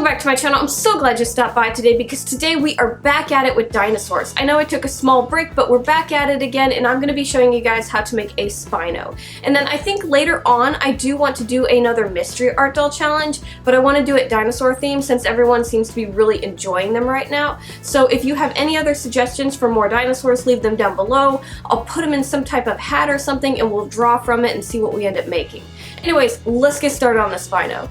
back to my channel. I'm so glad you stopped by today because today we are back at it with dinosaurs. I know I took a small break, but we're back at it again, and I'm going to be showing you guys how to make a Spino. And then I think later on I do want to do another mystery art doll challenge, but I want to do it dinosaur themed since everyone seems to be really enjoying them right now. So if you have any other suggestions for more dinosaurs, leave them down below. I'll put them in some type of hat or something and we'll draw from it and see what we end up making. Anyways, let's get started on the Spino.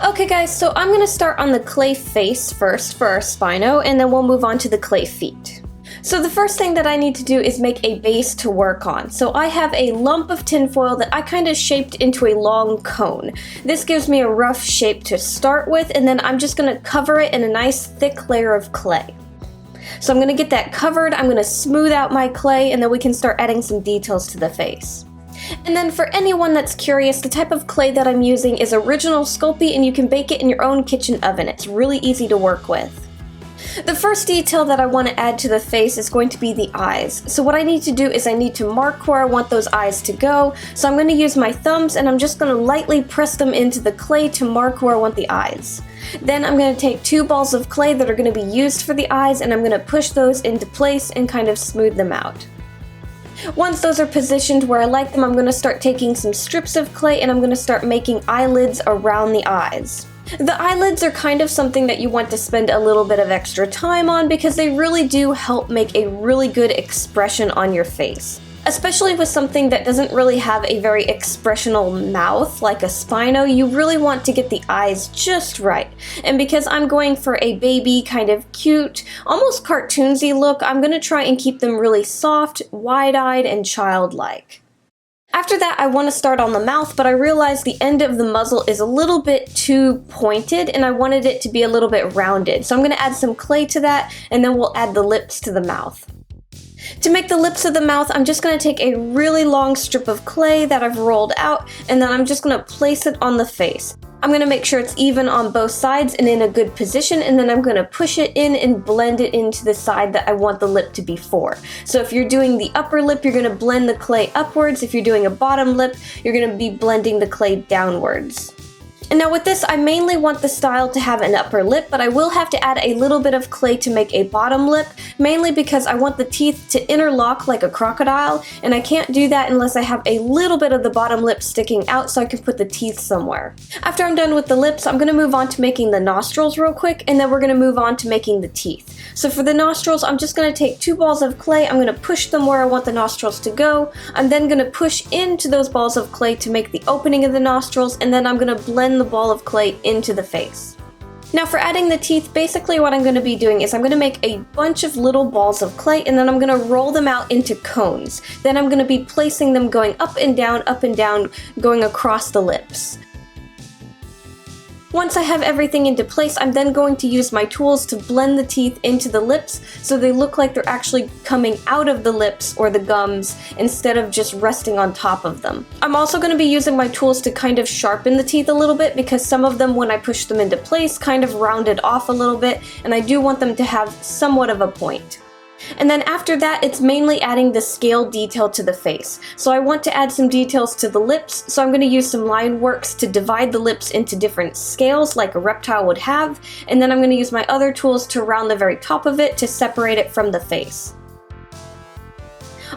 Okay guys, so I'm going to start on the clay face first for our Spino, and then we'll move on to the clay feet. So the first thing that I need to do is make a base to work on. So I have a lump of tinfoil that I kind of shaped into a long cone. This gives me a rough shape to start with, and then I'm just going to cover it in a nice thick layer of clay. So I'm going to get that covered, I'm going to smooth out my clay, and then we can start adding some details to the face. And then for anyone that's curious, the type of clay that I'm using is Original Sculpey, and you can bake it in your own kitchen oven. It's really easy to work with. The first detail that I want to add to the face is going to be the eyes. So what I need to do is I need to mark where I want those eyes to go. So I'm going to use my thumbs and I'm just going to lightly press them into the clay to mark where I want the eyes. Then I'm going to take 2 balls of clay that are going to be used for the eyes, and I'm going to push those into place and kind of smooth them out. Once those are positioned where I like them, I'm going to start taking some strips of clay and I'm going to start making eyelids around the eyes. The eyelids are kind of something that you want to spend a little bit of extra time on because they really do help make a really good expression on your face. Especially with something that doesn't really have a very expressional mouth like a Spino, you really want to get the eyes just right. And because I'm going for a baby kind of cute, almost cartoonsy look, I'm going to try and keep them really soft, wide-eyed, and childlike. After that, I want to start on the mouth, but I realized the end of the muzzle is a little bit too pointed and I wanted it to be a little bit rounded. So I'm going to add some clay to that, and then we'll add the lips to the mouth. To make the lips of the mouth, I'm just going to take a really long strip of clay that I've rolled out, and then I'm just going to place it on the face. I'm going to make sure it's even on both sides and in a good position, and then I'm going to push it in and blend it into the side that I want the lip to be for. So if you're doing the upper lip, you're going to blend the clay upwards. If you're doing a bottom lip, you're going to be blending the clay downwards. And now with this, I mainly want the style to have an upper lip, but I will have to add a little bit of clay to make a bottom lip, mainly because I want the teeth to interlock like a crocodile, and I can't do that unless I have a little bit of the bottom lip sticking out so I can put the teeth somewhere. After I'm done with the lips, I'm going to move on to making the nostrils real quick, and then we're going to move on to making the teeth. So for the nostrils, I'm just going to take 2 balls of clay, I'm going to push them where I want the nostrils to go, I'm then going to push into those balls of clay to make the opening of the nostrils, and then I'm going to blend the ball of clay into the face. Now for adding the teeth, basically what I'm going to be doing is I'm going to make a bunch of little balls of clay, and then I'm going to roll them out into cones. Then I'm going to be placing them going up and down, going across the lips. Once I have everything into place, I'm then going to use my tools to blend the teeth into the lips so they look like they're actually coming out of the lips or the gums instead of just resting on top of them. I'm also going to be using my tools to kind of sharpen the teeth a little bit because some of them, when I push them into place, kind of rounded off a little bit, and I do want them to have somewhat of a point. And then after that, it's mainly adding the scale detail to the face. So I want to add some details to the lips, so I'm going to use some line works to divide the lips into different scales like a reptile would have, and then I'm going to use my other tools to round the very top of it to separate it from the face.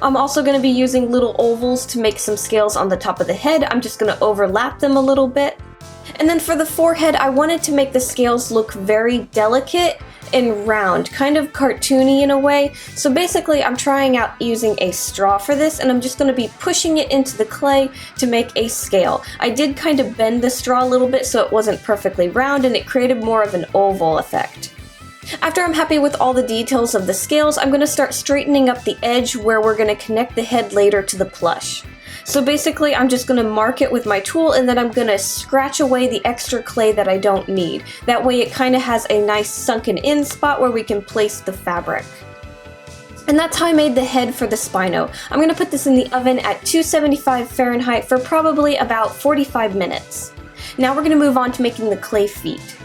I'm also going to be using little ovals to make some scales on the top of the head. I'm just going to overlap them a little bit. And then for the forehead, I wanted to make the scales look very delicate and round, kind of cartoony in a way. So basically I'm trying out using a straw for this, and I'm just going to be pushing it into the clay to make a scale. I did kind of bend the straw a little bit so it wasn't perfectly round, and it created more of an oval effect. After I'm happy with all the details of the scales, I'm going to start straightening up the edge where we're going to connect the head later to the plush. So basically I'm just going to mark it with my tool, and then I'm going to scratch away the extra clay that I don't need. That way it kind of has a nice sunken in spot where we can place the fabric. And that's how I made the head for the Spino. I'm going to put this in the oven at 275 Fahrenheit for probably about 45 minutes. Now we're going to move on to making the clay feet.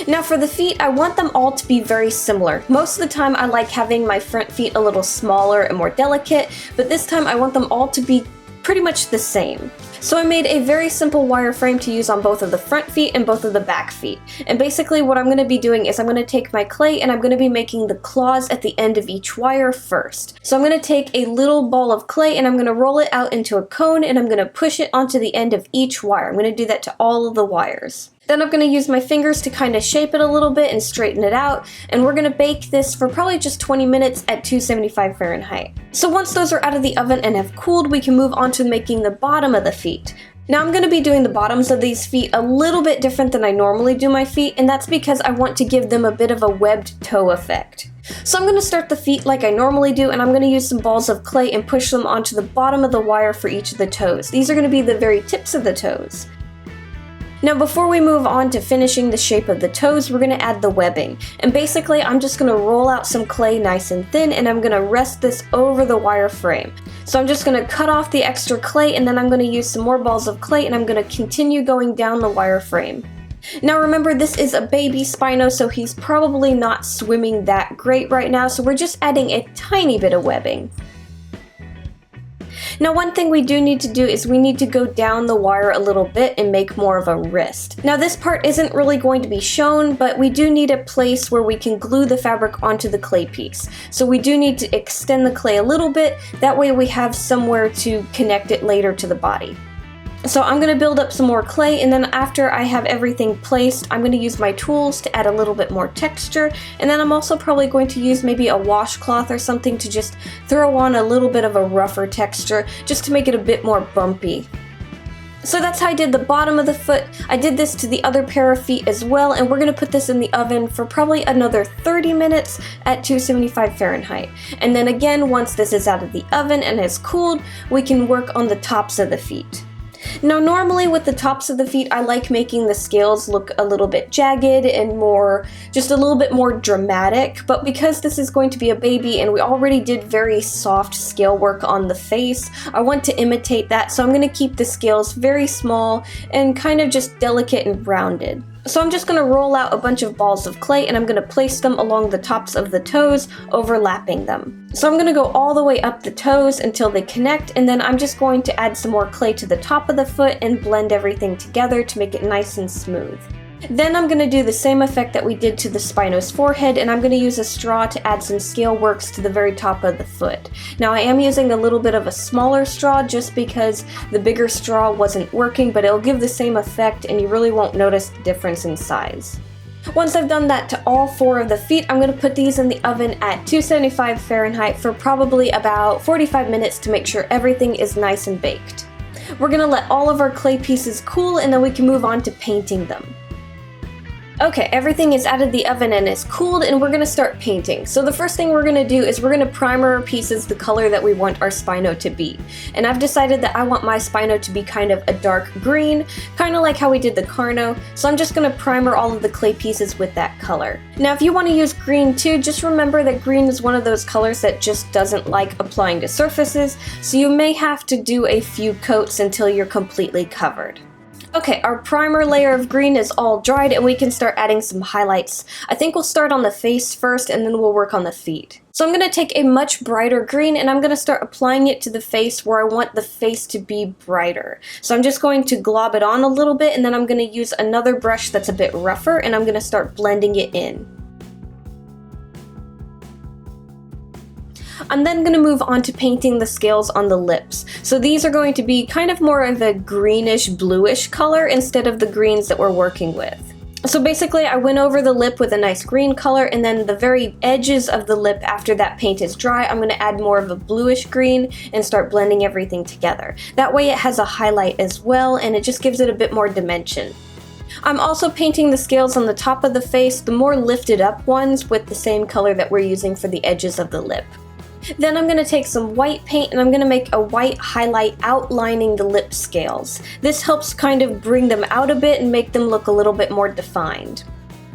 Now for the feet, I want them all to be very similar. Most of the time I like having my front feet a little smaller and more delicate, but this time I want them all to be pretty much the same. So I made a very simple wireframe to use on both of the front feet and both of the back feet. And basically what I'm going to be doing is I'm going to take my clay and I'm going to be making the claws at the end of each wire first. So I'm going to take a little ball of clay and I'm going to roll it out into a cone and I'm going to push it onto the end of each wire. I'm going to do that to all of the wires. Then I'm going to use my fingers to kind of shape it a little bit and straighten it out, and we're going to bake this for probably just 20 minutes at 275 Fahrenheit. So once those are out of the oven and have cooled, we can move on to making the bottom of the feet. Now I'm going to be doing the bottoms of these feet a little bit different than I normally do my feet, and that's because I want to give them a bit of a webbed toe effect. So I'm going to start the feet like I normally do, and I'm going to use some balls of clay and push them onto the bottom of the wire for each of the toes. These are going to be the very tips of the toes. Now before we move on to finishing the shape of the toes, we're going to add the webbing. And basically I'm just going to roll out some clay nice and thin and I'm going to rest this over the wire frame. So I'm just going to cut off the extra clay and then I'm going to use some more balls of clay and I'm going to continue going down the wire frame. Now remember, this is a baby Spino, so he's probably not swimming that great right now, so we're just adding a tiny bit of webbing. Now one thing we do need to do is we need to go down the wire a little bit and make more of a wrist. Now this part isn't really going to be shown, but we do need a place where we can glue the fabric onto the clay piece. So we do need to extend the clay a little bit, that way we have somewhere to connect it later to the body. So I'm going to build up some more clay, and then after I have everything placed, I'm going to use my tools to add a little bit more texture, and then I'm also probably going to use maybe a washcloth or something to just throw on a little bit of a rougher texture, just to make it a bit more bumpy. So that's how I did the bottom of the foot. I did this to the other pair of feet as well, and we're going to put this in the oven for probably another 30 minutes at 275 Fahrenheit. And then again, once this is out of the oven and has cooled, we can work on the tops of the feet. Now normally with the tops of the feet, I like making the scales look a little bit jagged and just a little bit more dramatic, but because this is going to be a baby and we already did very soft scale work on the face, I want to imitate that, so I'm going to keep the scales very small and kind of just delicate and rounded. So I'm just going to roll out a bunch of balls of clay and I'm going to place them along the tops of the toes, overlapping them. So I'm going to go all the way up the toes until they connect, and then I'm just going to add some more clay to the top of the foot and blend everything together to make it nice and smooth. Then I'm going to do the same effect that we did to the Spino's forehead, and I'm going to use a straw to add some scale works to the very top of the foot. Now I am using a little bit of a smaller straw just because the bigger straw wasn't working, but it'll give the same effect and you really won't notice the difference in size. Once I've done that to all 4 of the feet, I'm going to put these in the oven at 275 Fahrenheit for probably about 45 minutes to make sure everything is nice and baked. We're going to let all of our clay pieces cool and then we can move on to painting them. Okay, everything is out of the oven and is cooled, and we're going to start painting. So the first thing we're going to do is we're going to primer our pieces the color that we want our Spino to be. And I've decided that I want my Spino to be kind of a dark green, kind of like how we did the Carno, so I'm just going to primer all of the clay pieces with that color. Now if you want to use green too, just remember that green is one of those colors that just doesn't like applying to surfaces, so you may have to do a few coats until you're completely covered. Okay, our primer layer of green is all dried and we can start adding some highlights. I think we'll start on the face first and then we'll work on the feet. So I'm going to take a much brighter green and I'm going to start applying it to the face where I want the face to be brighter. So I'm just going to glob it on a little bit and then I'm going to use another brush that's a bit rougher and I'm going to start blending it in. I'm then going to move on to painting the scales on the lips. So these are going to be kind of more of a greenish bluish color instead of the greens that we're working with. So basically I went over the lip with a nice green color, and then the very edges of the lip after that paint is dry, I'm going to add more of a bluish green and start blending everything together. That way it has a highlight as well and it just gives it a bit more dimension. I'm also painting the scales on the top of the face, the more lifted up ones, with the same color that we're using for the edges of the lip. Then I'm going to take some white paint and I'm going to make a white highlight outlining the lip scales. This helps kind of bring them out a bit and make them look a little bit more defined.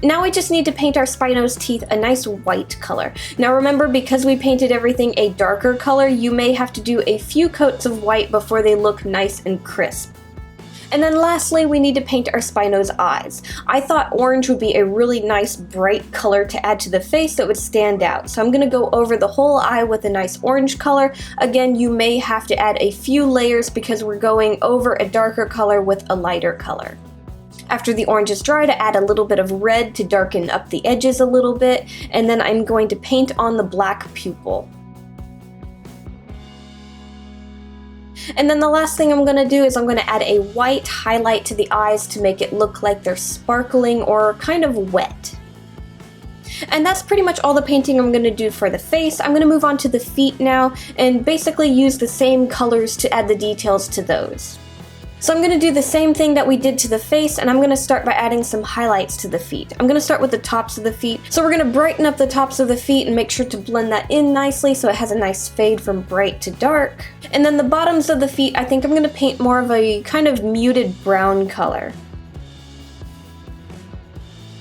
Now we just need to paint our Spino's teeth a nice white color. Now remember, because we painted everything a darker color, you may have to do a few coats of white before they look nice and crisp. And then lastly, we need to paint our Spino's eyes. I thought orange would be a really nice bright color to add to the face that would stand out. So I'm going to go over the whole eye with a nice orange color. Again, you may have to add a few layers because we're going over a darker color with a lighter color. After the orange is dry, to add a little bit of red to darken up the edges a little bit, and then I'm going to paint on the black pupil. And then the last thing I'm going to do is I'm going to add a white highlight to the eyes to make it look like they're sparkling or kind of wet. And that's pretty much all the painting I'm going to do for the face. I'm going to move on to the feet now and basically use the same colors to add the details to those. So I'm going to do the same thing that we did to the face, and I'm going to start by adding some highlights to the feet. I'm going to start with the tops of the feet. So we're going to brighten up the tops of the feet and make sure to blend that in nicely so it has a nice fade from bright to dark. And then the bottoms of the feet, I think I'm going to paint more of a kind of muted brown color.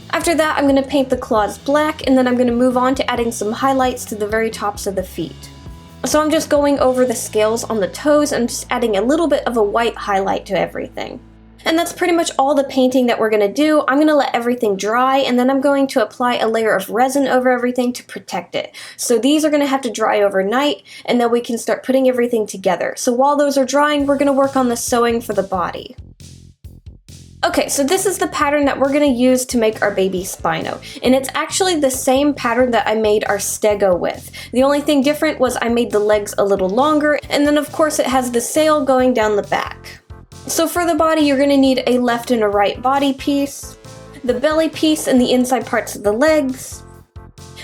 After that, I'm going to paint the claws black, and then I'm going to move on to adding some highlights to the very tops of the feet. So I'm just going over the scales on the toes and just adding a little bit of a white highlight to everything. And that's pretty much all the painting that we're going to do. I'm going to let everything dry, and then I'm going to apply a layer of resin over everything to protect it. So these are going to have to dry overnight, and then we can start putting everything together. So while those are drying, we're going to work on the sewing for the body. Okay, so this is the pattern that we're going to use to make our baby Spino, and it's actually the same pattern that I made our stego with. The only thing different was I made the legs a little longer, and then of course it has the sail going down the back. So for the body, you're going to need a left and a right body piece, the belly piece and the inside parts of the legs,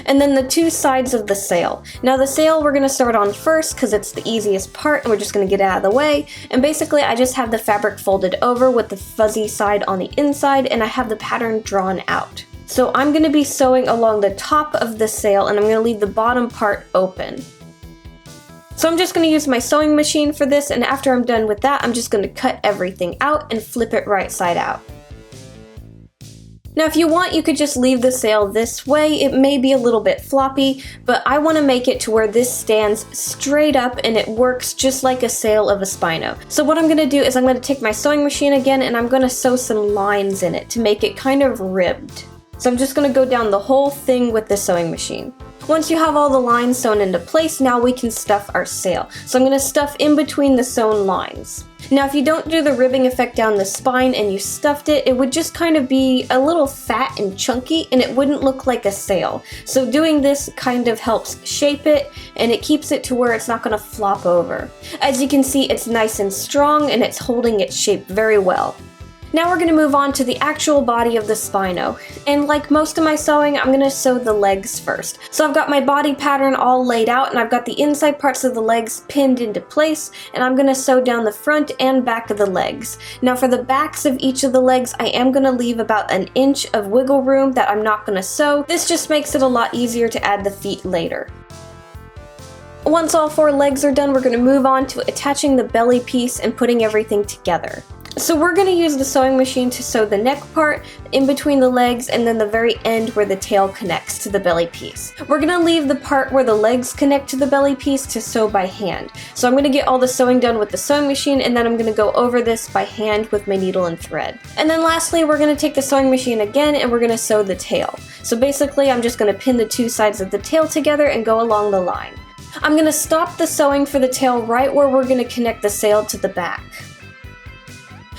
and then the two sides of the sail. Now the sail we're going to start on first because it's the easiest part and we're just going to get it out of the way. And basically I just have the fabric folded over with the fuzzy side on the inside, and I have the pattern drawn out. So I'm going to be sewing along the top of the sail, and I'm going to leave the bottom part open. So I'm just going to use my sewing machine for this, and after I'm done with that, I'm just going to cut everything out and flip it right side out. Now if you want, you could just leave the sail this way. It may be a little bit floppy, but I want to make it to where this stands straight up and it works just like a sail of a Spino. So what I'm going to do is I'm going to take my sewing machine again, and I'm going to sew some lines in it to make it kind of ribbed. So I'm just going to go down the whole thing with the sewing machine. Once you have all the lines sewn into place, now we can stuff our sail. So I'm going to stuff in between the sewn lines. Now if you don't do the ribbing effect down the spine and you stuffed it, it would just kind of be a little fat and chunky and it wouldn't look like a sail. So doing this kind of helps shape it, and it keeps it to where it's not going to flop over. As you can see, it's nice and strong and it's holding its shape very well. Now we're going to move on to the actual body of the Spino, and like most of my sewing, I'm going to sew the legs first. So I've got my body pattern all laid out, and I've got the inside parts of the legs pinned into place, and I'm going to sew down the front and back of the legs. Now for the backs of each of the legs, I am going to leave about an inch of wiggle room that I'm not going to sew. This just makes it a lot easier to add the feet later. Once all 4 legs are done, we're going to move on to attaching the belly piece and putting everything together. So we're going to use the sewing machine to sew the neck part, in between the legs, and then the very end where the tail connects to the belly piece. We're going to leave the part where the legs connect to the belly piece to sew by hand. So I'm going to get all the sewing done with the sewing machine, and then I'm going to go over this by hand with my needle and thread. And then lastly, we're going to take the sewing machine again, and we're going to sew the tail. So basically I'm just going to pin the 2 sides of the tail together and go along the line. I'm going to stop the sewing for the tail right where we're going to connect the sail to the back.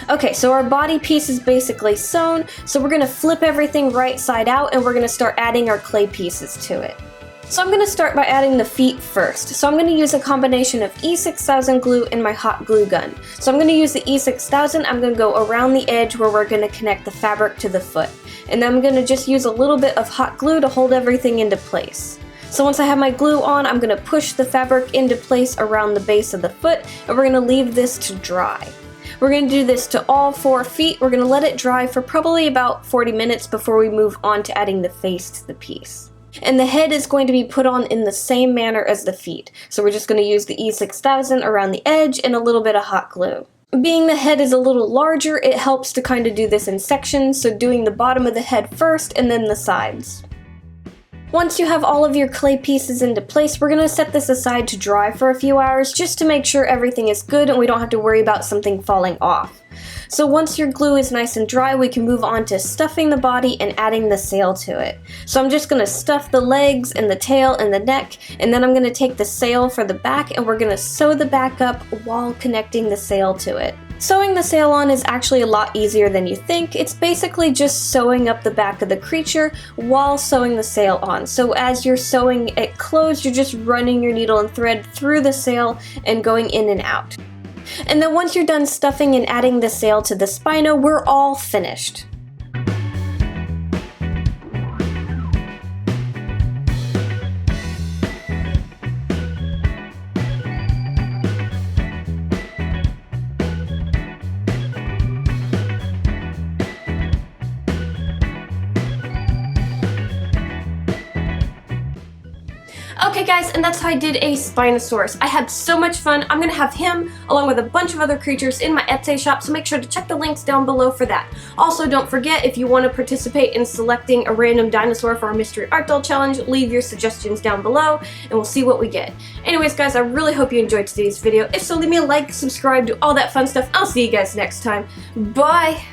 Okay, so our body piece is basically sewn, so we're going to flip everything right side out and we're going to start adding our clay pieces to it. So I'm going to start by adding the feet first. So I'm going to use a combination of E6000 glue and my hot glue gun. So I'm going to use the E6000, I'm going to go around the edge where we're going to connect the fabric to the foot. And then I'm going to just use a little bit of hot glue to hold everything into place. So once I have my glue on, I'm going to push the fabric into place around the base of the foot, and we're going to leave this to dry. We're going to do this to all 4 feet. We're going to let it dry for probably about 40 minutes before we move on to adding the face to the piece. And the head is going to be put on in the same manner as the feet. So we're just going to use the E6000 around the edge and a little bit of hot glue. Being the head is a little larger, it helps to kind of do this in sections, so doing the bottom of the head first and then the sides. Once you have all of your clay pieces into place, we're going to set this aside to dry for a few hours just to make sure everything is good and we don't have to worry about something falling off. So once your glue is nice and dry, we can move on to stuffing the body and adding the sail to it. So I'm just gonna stuff the legs and the tail and the neck, and then I'm gonna take the sail for the back and we're gonna sew the back up while connecting the sail to it. Sewing the sail on is actually a lot easier than you think. It's basically just sewing up the back of the creature while sewing the sail on. So as you're sewing it closed, you're just running your needle and thread through the sail and going in and out. And then once you're done stuffing and adding the sail to the Spino, we're all finished. Okay guys, and that's how I did a Spinosaurus. I had so much fun. I'm gonna have him along with a bunch of other creatures in my Etsy shop, so make sure to check the links down below for that. Also, don't forget, if you want to participate in selecting a random dinosaur for our mystery art doll challenge, leave your suggestions down below and we'll see what we get. Anyways guys, I really hope you enjoyed today's video. If so, leave me a like, subscribe, do all that fun stuff. I'll see you guys next time. Bye!